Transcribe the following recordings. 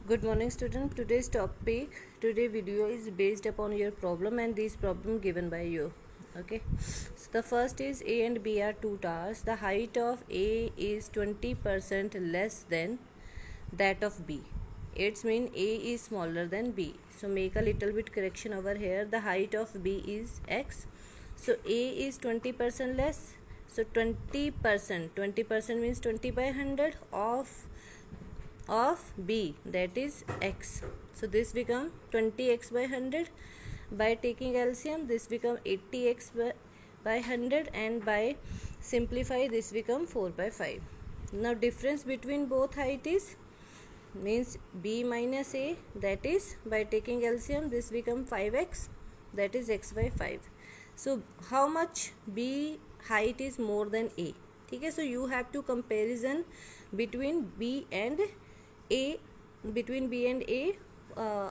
Good morning student. Today video is based upon your problem and this problem given by you. Okay, so the first is A and B are two towers. The height of A is 20% less than that of B. It's mean A is smaller than B. So make a little bit correction over here. The height of B is X. So A is 20% less. So 20% means 20 by 100 of B, that is X. So this become 20x by 100. By taking LCM, this become 80x by 100, and by simplify this become 4 by 5. Now difference between both height is means B minus A, that is by taking LCM this become 5x, that is x by 5. So how much B height is more than A? Okay, so you have to comparison between B and A,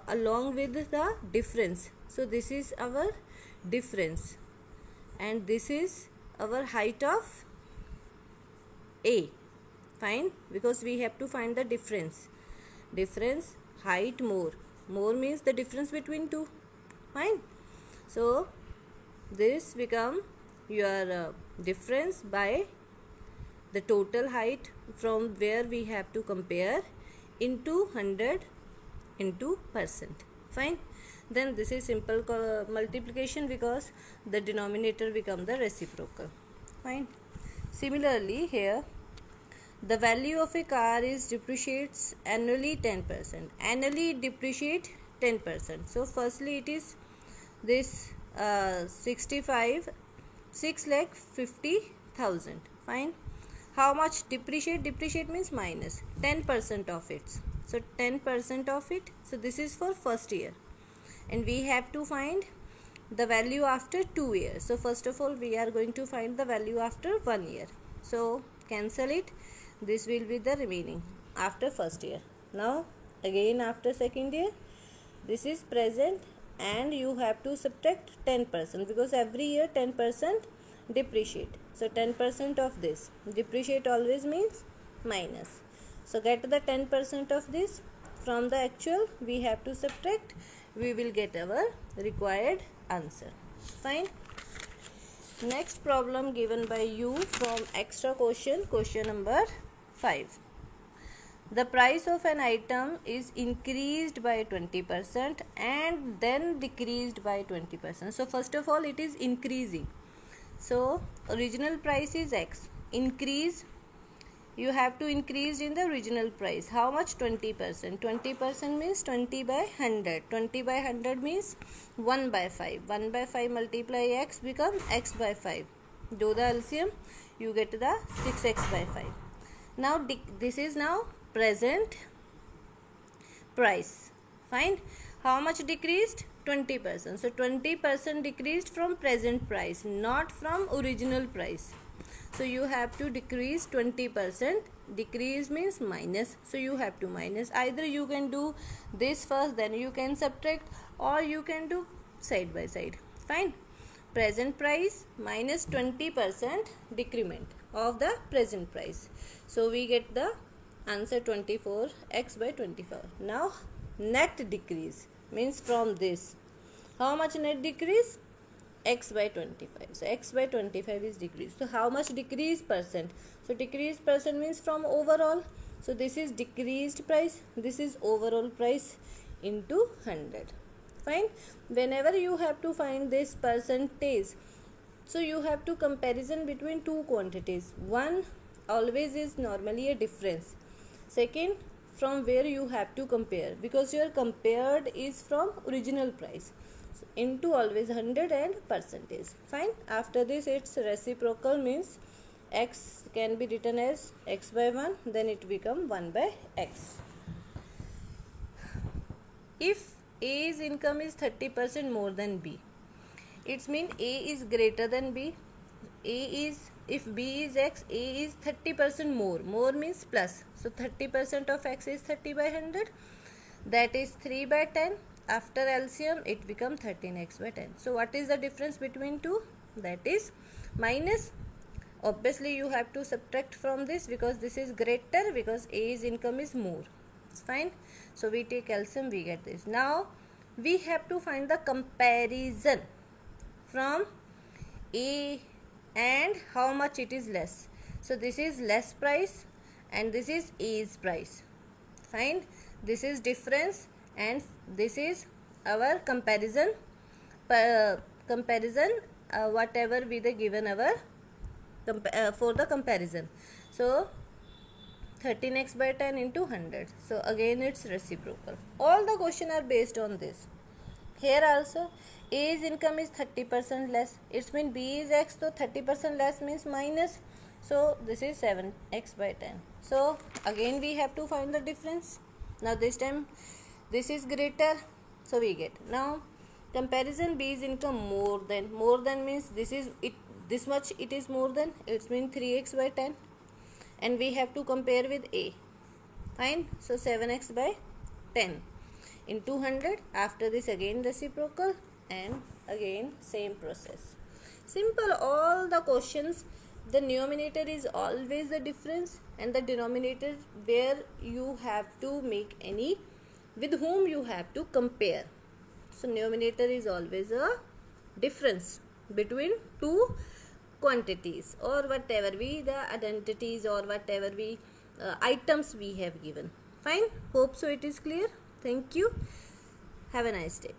along with the difference. So this is our difference and this is our height of A. Fine, because we have to find the difference. Height more means the difference between two. Fine, so this become your difference by the total height from where we have to compare into 100 into percent. Fine, then this is simple multiplication because the denominator become the reciprocal. Fine, similarly here the value of a car is depreciates annually 10%. Annually depreciate 10%. So firstly it is this 6,50,000. Fine, how much depreciate? Depreciate means minus 10% of it. So 10% of it. So this is for first year, and we have to find the value after 2 years. So first of all we are going to find the value after 1 year. So cancel it. This will be the remaining after first year. Now again after second year, this is present and you have to subtract 10% because every year 10% depreciate. So 10% of this depreciate always means minus. So get the 10% of this from the actual, we have to subtract, we will get our required answer. Fine. Next problem given by you from extra question number 5. The price of an item is increased by 20% and then decreased by 20%. So first of all it is increasing. So original price is X. Increase, you have to increase in the original price. How much? 20%. 20% means 20 by 100. 20 by 100 means 1 by 5. 1 by 5 multiply X become X by 5. Do the LCM, you get the 6X by 5. Now this is now present price. Fine, how much decreased? 20%. So 20% decreased from present price, not from original price. So you have to decrease 20%. Decrease means minus, so you have to minus. Either you can do this first, then you can subtract, or you can do side by side. Fine, present price minus 20% decrement of the present price. So we get the answer 24, X by 24. Now net decrease means from this, how much net decrease? X by 25. So X by 25 is decrease. So how much decrease percent? So decrease percent means from overall. So this is decreased price, this is overall price into 100. Fine, whenever you have to find this percentage, so you have to comparison between two quantities. One always is normally a difference. Second, from where you have to compare, because your compared is from original price. So into always 100 and percentage. Fine, after this its reciprocal means X can be written as X by 1, then it become 1 by X. If A's income is 30% more than B, it means A is greater than B. If B is X, A is 30% more. More means plus. So 30% of X is 30 by 100. That is 3 by 10. After LCM, it becomes 13X by 10. So what is the difference between two? That is minus. Obviously, you have to subtract from this because this is greater, because A's income is more. It's fine. So we take LCM, we get this. Now we have to find the comparison from A and how much it is less. So this is less price and this is A's price. Fine. This is difference and this is our comparison. Whatever be the given our for the comparison. So 13x by 10 into 100. So again it's reciprocal. All the question are based on this. Here also A's income is 30% less. It means B is x, so 30% less means minus. So this is 7x by 10. So again we have to find the difference. Now this time this is greater, so we get. Now comparison B's income more than means this is it, this much it is more than, it means 3x by 10, and we have to compare with A. Fine. So 7x by 10 in 200. After this again reciprocal and again same process. Simple. All the questions, the numerator is always the difference and the denominator where you have to make any, with whom you have to compare. So numerator is always a difference between two quantities or whatever be the identities or whatever be items we have given. Fine. Hope so it is clear. Thank you. Have a nice day.